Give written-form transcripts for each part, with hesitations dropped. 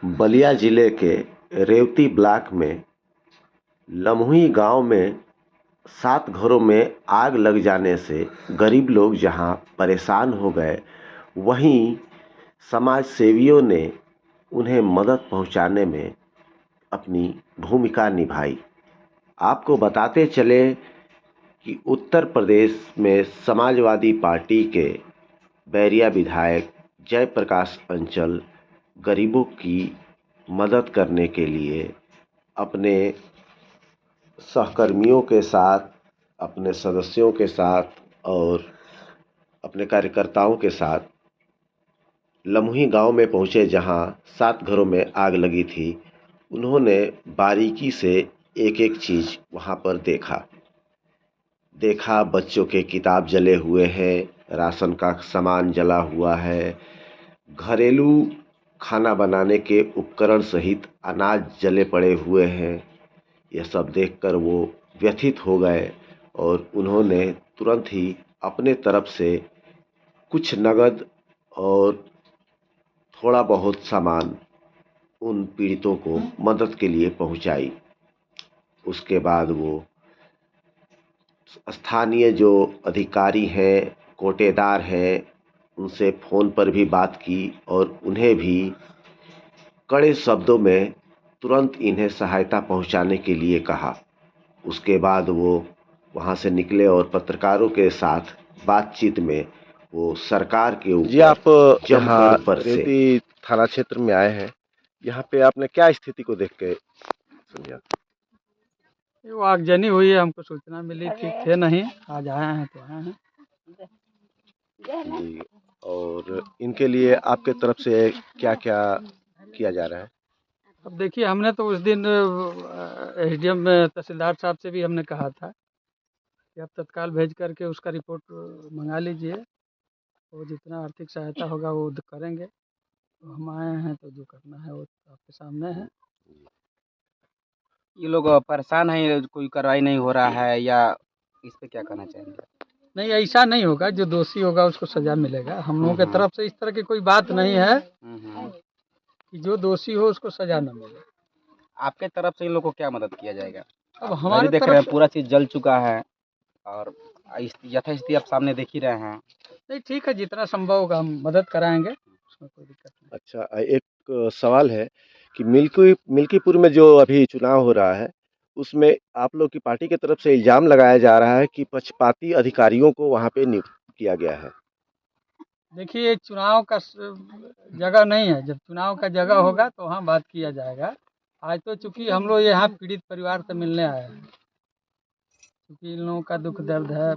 बलिया जिले के रेवती ब्लॉक में लम्हुई गांव में 7 घरों में आग लग जाने से गरीब लोग जहां परेशान हो गए, वहीं समाज सेवियों ने उन्हें मदद पहुंचाने में अपनी भूमिका निभाई। आपको बताते चले कि उत्तर प्रदेश में समाजवादी पार्टी के बैरिया विधायक जयप्रकाश अंचल गरीबों की मदद करने के लिए अपने सहकर्मियों के साथ, अपने सदस्यों के साथ और अपने कार्यकर्ताओं के साथ लम्हुई गांव में पहुंचे, जहां 7 घरों में आग लगी थी। उन्होंने बारीकी से एक-एक चीज़ वहां पर देखा। बच्चों के किताब जले हुए हैं, राशन का सामान जला हुआ है, घरेलू खाना बनाने के उपकरण सहित अनाज जले पड़े हुए हैं। यह सब देखकर वो व्यथित हो गए और उन्होंने तुरंत ही अपने तरफ से कुछ नगद और थोड़ा बहुत सामान उन पीड़ितों को मदद के लिए पहुंचाई। उसके बाद वो स्थानीय जो अधिकारी हैं, कोटेदार हैं, उनसे फ़ोन पर भी बात की और उन्हें भी कड़े शब्दों में तुरंत इन्हें सहायता पहुंचाने के लिए कहा। उसके बाद वो वहां से निकले और पत्रकारों के साथ बातचीत में वो सरकार के ऊपर जी, आप यहाँ जमकर बरसे। रेवती थाना क्षेत्र में आए हैं। यहाँ पे आपने क्या स्थिति को देख के समझा? वो आगजनी हुई है, हमको सूचना मिली थी, थे नहीं, आज आए हैं तो आए हैं। जी, और इनके लिए आपके तरफ से क्या-क्या किया जा रहा है? अब देखिए, हमने तो उस दिन एसडीएम तहसीलदार साहब से भी हमने कहा था कि आप तत्काल भेज करके उसका रिपोर्ट मंगा लीजिए, वो जितना आर्थिक सहायता होगा वो करेंगे। तो हम आए हैं तो जो करना है वो आपके सामने है। ये लोग परेशान हैं, कोई कार्रवाई नहीं हो रहा है, या इस पे क्या कहना चाहेंगे? नहीं, ऐसा नहीं होगा, जो दोषी होगा उसको सजा मिलेगा। हम लोगों की तरफ से इस तरह की कोई बात नहीं है कि जो दोषी हो उसको सजा न मिले। आपके तरफ से इन लोगों को क्या मदद किया जाएगा? अब हमारे देख तरफ रहे हैं से पूरा चीज जल चुका है और यथास्थिति आप सामने देख ही रहे हैं। नहीं, ठीक है, जितना संभव होगा हम मदद कराएंगे, उसमें कोई दिक्कत नहीं। अच्छा, एक सवाल है कि मिल्कीपुर में जो अभी चुनाव हो रहा है, उसमें आप लोग की पार्टी की तरफ से इल्ज़ाम लगाया जा रहा है कि पक्षपाती अधिकारियों को वहाँ पे नियुक्त किया गया है। देखिए, चुनाव का जगह नहीं है। जब चुनाव का जगह होगा तो वहाँ बात किया जाएगा। आज तो चूंकि हम लोग यहाँ पीड़ित परिवार से मिलने आए हैं, क्योंकि इन लोगों का दुख दर्द है,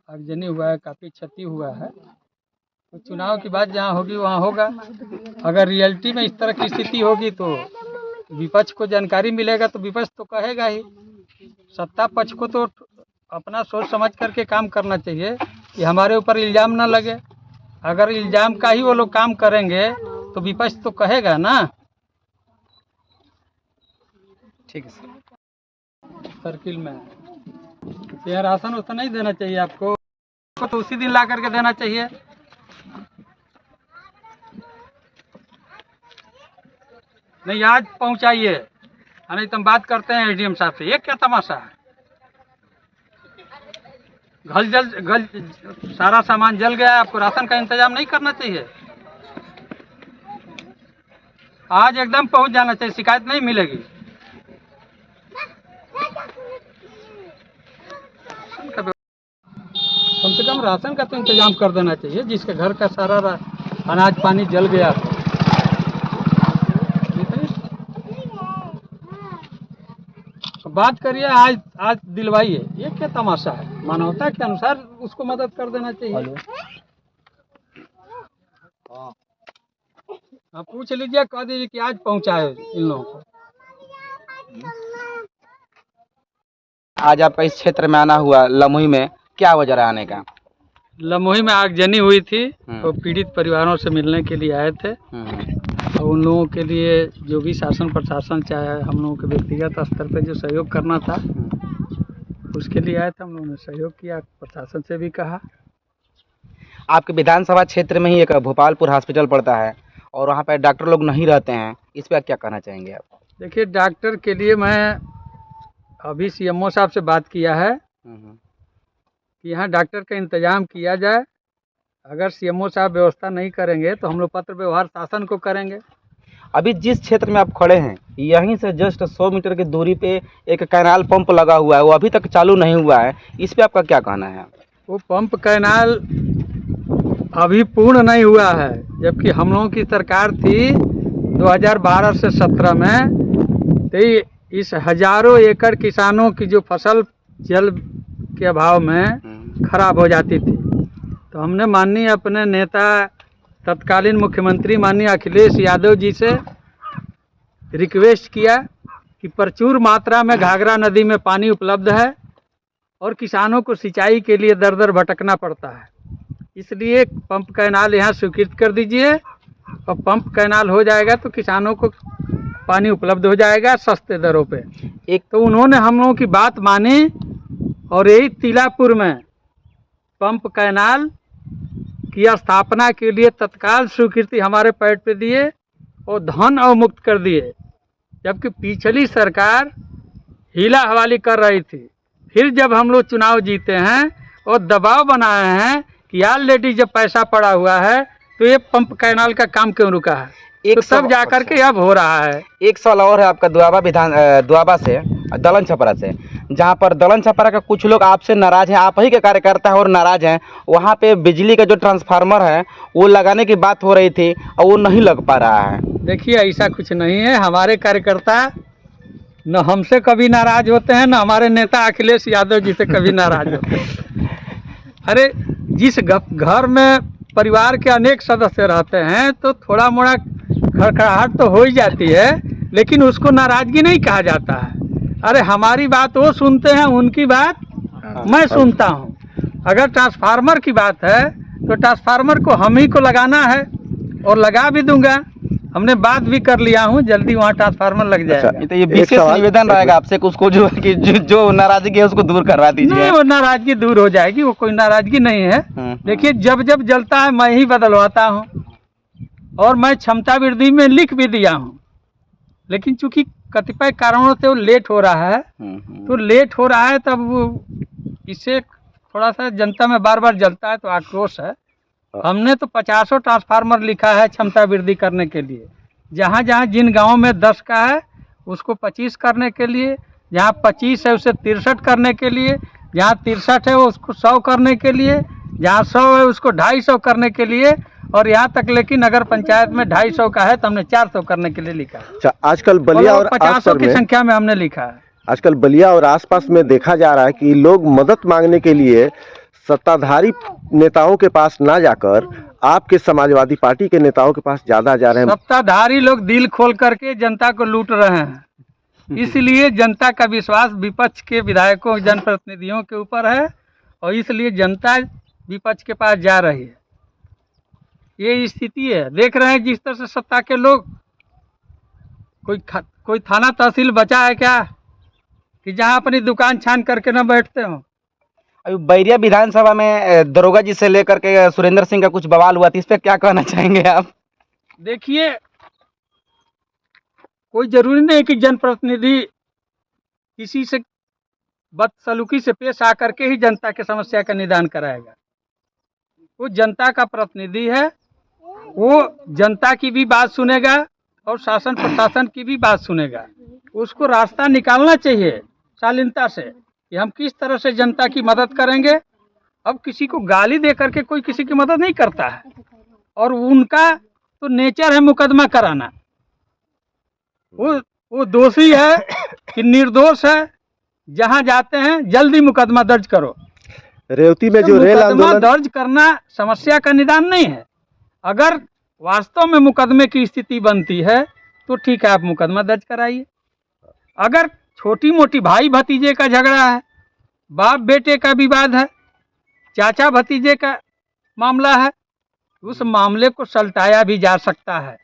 आगजनी हुआ है, काफ़ी क्षति हुआ है। तो चुनाव की बात जहाँ होगी वहाँ होगा। अगर रियलिटी में इस तरह की स्थिति होगी तो विपक्ष को जानकारी मिलेगा तो विपक्ष तो कहेगा ही। सत्ता पक्ष को तो अपना सोच समझ करके काम करना चाहिए कि हमारे ऊपर इल्ज़ाम ना लगे। अगर इल्ज़ाम का ही वो लोग काम करेंगे तो विपक्ष तो कहेगा ना। ठीक है सर। सर्किल में यह राशन उतना नहीं देना चाहिए आपको, तो उसी दिन ला करके देना चाहिए। नहीं, आज पहुंचाइए, नहीं तो हम बात करते हैं एसडीएम साहब से। ये क्या तमाशा है? सारा सामान जल गया, आपको राशन का इंतजाम नहीं करना चाहिए? आज एकदम पहुंच जाना चाहिए, शिकायत नहीं मिलेगी। कम से कम राशन का तो इंतजाम कर देना चाहिए, जिसके घर का सारा अनाज पानी जल गया हो। बात करिए, आज दिलवाइए। ये क्या तमाशा है? मानवता के अनुसार उसको मदद कर देना चाहिए। आप पूछ लीजिए, कह दीजिए कि आज पहुंचाए इन लोगों को। आज आपका इस क्षेत्र में आना हुआ लम्हुई में, क्या वजह रहा आने का? लम्हुई में आगजनी हुई थी तो पीड़ित परिवारों से मिलने के लिए आए थे। और उन लोगों के लिए जो भी शासन प्रशासन चाहे हम लोगों के व्यक्तिगत स्तर पर जो सहयोग करना था उसके लिए आए थे। हम लोगों ने सहयोग किया, प्रशासन से भी कहा। आपके विधानसभा क्षेत्र में ही एक भोपालपुर हॉस्पिटल पड़ता है और वहाँ पर डॉक्टर लोग नहीं रहते हैं, इस पर क्या कहना चाहेंगे आप? देखिए, डॉक्टर के लिए मैं अभी सीएमओ साहब से बात किया है कि यहाँ डॉक्टर का इंतजाम किया जाए। अगर सीएमओ साहब व्यवस्था नहीं करेंगे तो हम लोग पत्र व्यवहार शासन को करेंगे। अभी जिस क्षेत्र में आप खड़े हैं, यहीं से जस्ट 100 मीटर की दूरी पे एक कैनाल पंप लगा हुआ है, वो अभी तक चालू नहीं हुआ है। इस पे आपका क्या कहना है? वो पंप कैनाल अभी पूर्ण नहीं हुआ है, जबकि हम लोगों की सरकार थी 2012 से 17 में, तो इस हजारों एकड़ किसानों की जो फसल जल के अभाव में खराब हो जाती थी, तो हमने माननीय अपने नेता तत्कालीन मुख्यमंत्री माननीय अखिलेश यादव जी से रिक्वेस्ट किया कि प्रचुर मात्रा में घाघरा नदी में पानी उपलब्ध है और किसानों को सिंचाई के लिए दर दर भटकना पड़ता है, इसलिए पंप कैनाल यहाँ स्वीकृत कर दीजिए। और पंप कैनाल हो जाएगा तो किसानों को पानी उपलब्ध हो जाएगा सस्ते दरों पे। एक तो उन्होंने हम लोगों की बात मानी और यही तिलापुर में पंप कैनाल की स्थापना के लिए तत्काल स्वीकृति हमारे पैड पे दिए और धन अवमुक्त कर दिए, जबकि पिछली सरकार हीला हवाली कर रही थी। फिर जब हम लोग चुनाव जीते हैं और दबाव बनाए हैं कि ऑलरेडी जब पैसा पड़ा हुआ है तो ये पंप कैनाल का काम क्यों रुका है, तो सब जाकर के अब हो रहा है। एक सवाल और है आपका दुआबा से दलन छपरा से, जहाँ पर दलन छपरा का कुछ लोग आपसे नाराज हैं, आप ही के कार्यकर्ता हैं और नाराज हैं। वहाँ पे बिजली का जो ट्रांसफार्मर है वो लगाने की बात हो रही थी और वो नहीं लग पा रहा है। देखिए, ऐसा कुछ नहीं है। हमारे कार्यकर्ता न हमसे कभी नाराज होते हैं, न हमारे नेता अखिलेश यादव जी से कभी नाराज होते हैं। अरे, जिस घर में परिवार के अनेक सदस्य रहते हैं तो थोड़ा मोड़ा खड़खड़ाहट तो हो ही जाती है, लेकिन उसको नाराजगी नहीं कहा जाता है। अरे, हमारी बात वो सुनते हैं, उनकी बात मैं सुनता हूँ। अगर ट्रांसफार्मर की बात है तो ट्रांसफार्मर को हम ही को लगाना है और लगा भी दूंगा। हमने बात भी कर लिया हूँ, जल्दी वहाँ ट्रांसफार्मर लग जाएगा। तो ये विशेष निवेदन रहेगा आपसे कि उसको जो नाराजगी है उसको दूर करवा दीजिए। नहीं, वो नाराजगी दूर हो जाएगी, वो कोई नाराजगी नहीं है। देखिए, जब जब जलता है मैं ही बदलवाता हूँ और मैं क्षमता वृद्धि में लिख भी दिया हूँ, लेकिन चूंकि कतिपय कारणों से वो लेट हो रहा है, तो लेट हो रहा है तब वो इससे थोड़ा सा जनता में बार बार जलता है तो आक्रोश है। हमने तो 50 ट्रांसफार्मर लिखा है क्षमता वृद्धि करने के लिए। जहाँ जहाँ जिन गाँव में 10 का है उसको 25 करने के लिए, जहाँ 25 है उसे 63 करने के लिए, जहाँ 63 है उसको 100 करने के लिए, जहाँ 100 है उसको 250 करने के लिए, और यहाँ तक लेकिन नगर पंचायत में 250 का है तो हमने 400 करने के लिए लिखा है। आजकल बलिया और 50 की संख्या में हमने लिखा है। आजकल बलिया और आसपास में देखा जा रहा है कि लोग मदद मांगने के लिए सत्ताधारी नेताओं के पास ना जाकर आपके समाजवादी पार्टी के नेताओं के पास ज्यादा जा रहे हैं। सत्ताधारी लोग दिल खोल करके जनता को लूट रहे हैं, इसलिए जनता का विश्वास विपक्ष के विधायकों जनप्रतिनिधियों के ऊपर है और इसलिए जनता विपक्ष के पास जा रही है। ये स्थिति है। देख रहे हैं जिस तरह से सत्ता के लोग, कोई थाना तहसील बचा है क्या कि जहां अपनी दुकान छान करके न बैठते हो। अभी बैरिया विधानसभा में दरोगा जी से लेकर के सुरेंद्र सिंह का कुछ बवाल हुआ था, इस पे क्या कहना चाहेंगे आप? देखिए, कोई जरूरी नहीं कि जनप्रतिनिधि किसी से बदसलूकी से पेश आकर के ही जनता के समस्या का निदान कराएगा। वो जनता का प्रतिनिधि है, वो जनता की भी बात सुनेगा और शासन प्रशासन की भी बात सुनेगा। उसको रास्ता निकालना चाहिए शालीनता से कि हम किस तरह से जनता की मदद करेंगे। अब किसी को गाली दे करके कोई किसी की मदद नहीं करता है, और उनका तो नेचर है मुकदमा कराना। वो दोषी है कि निर्दोष है, जहां जाते हैं जल्दी मुकदमा दर्ज करो। रेवती में जो रेल आंदोलन दर्ज करना समस्या का निदान नहीं है। अगर वास्तव में मुकदमे की स्थिति बनती है तो ठीक है, आप मुकदमा दर्ज कराइए। अगर छोटी मोटी भाई भतीजे का झगड़ा है, बाप बेटे का विवाद है, चाचा भतीजे का मामला है, उस मामले को सलटाया भी जा सकता है,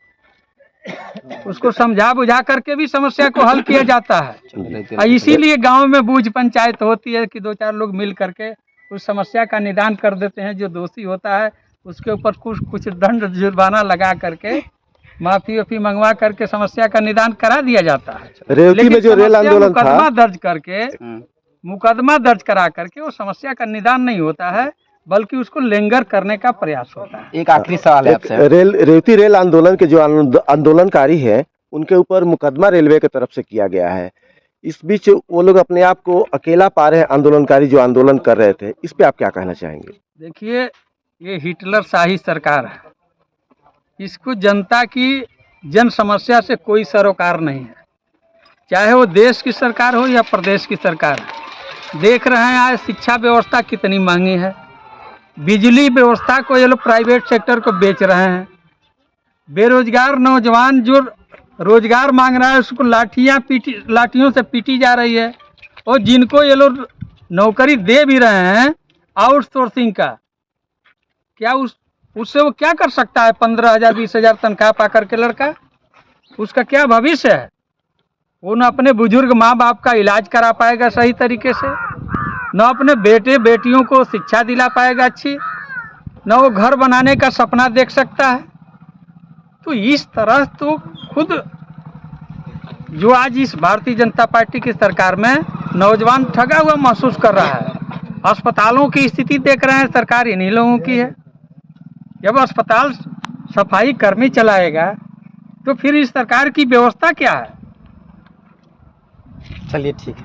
उसको समझा बुझा करके भी समस्या को हल किया जाता है। इसीलिए गांव में बूझ पंचायत होती है कि 2-4 लोग मिल करके उस समस्या का निदान कर देते हैं। जो दोषी होता है उसके ऊपर कुछ दंड जुर्माना लगा करके माफी वाफी मंगवा करके समस्या का निदान करा दिया जाता है। रेवती में जो रेल समस्या आंदोलन था, मुकदमा दर्ज करके मुकदमा दर्ज करा करके वो समस्या का निदान नहीं होता है, बल्कि उसको लेंगर करने का प्रयास होता है। एक आखिरी सवाल है आपसे। रेवती रेल आंदोलन के जो आंदोलनकारी है उनके ऊपर मुकदमा रेलवे की तरफ से किया गया है। इस बीच वो लोग अपने आप को अकेला पा रहे हैं, आंदोलनकारी जो आंदोलन कर रहे थे। इस पे आप क्या कहना चाहेंगे? देखिए, ये हिटलर शाही सरकार है, इसको जनता की जन समस्या से कोई सरोकार नहीं है, चाहे वो देश की सरकार हो या प्रदेश की सरकार है। देख रहे हैं आज शिक्षा व्यवस्था कितनी महंगी है, बिजली व्यवस्था को ये लोग प्राइवेट सेक्टर को बेच रहे हैं, बेरोजगार नौजवान जो रोजगार मांग रहा है उसको लाठियों से पीटी जा रही है, और जिनको ये लोग नौकरी दे भी रहे हैं आउटसोर्सिंग का, क्या उससे वो क्या कर सकता है? 15,000 20,000 तनख्वाह पा करके लड़का, उसका क्या भविष्य है? वो न अपने बुजुर्ग माँ बाप का इलाज करा पाएगा सही तरीके से, न अपने बेटे बेटियों को शिक्षा दिला पाएगा अच्छी, न वो घर बनाने का सपना देख सकता है। तो इस तरह तो खुद जो आज इस भारतीय जनता पार्टी की सरकार में नौजवान ठगा हुआ महसूस कर रहा है। अस्पतालों की स्थिति देख रहे हैं, सरकार इन्हीं लोगों की है। जब अस्पताल सफाई कर्मी चलाएगा तो फिर इस सरकार की व्यवस्था क्या है? चलिए ठीक है।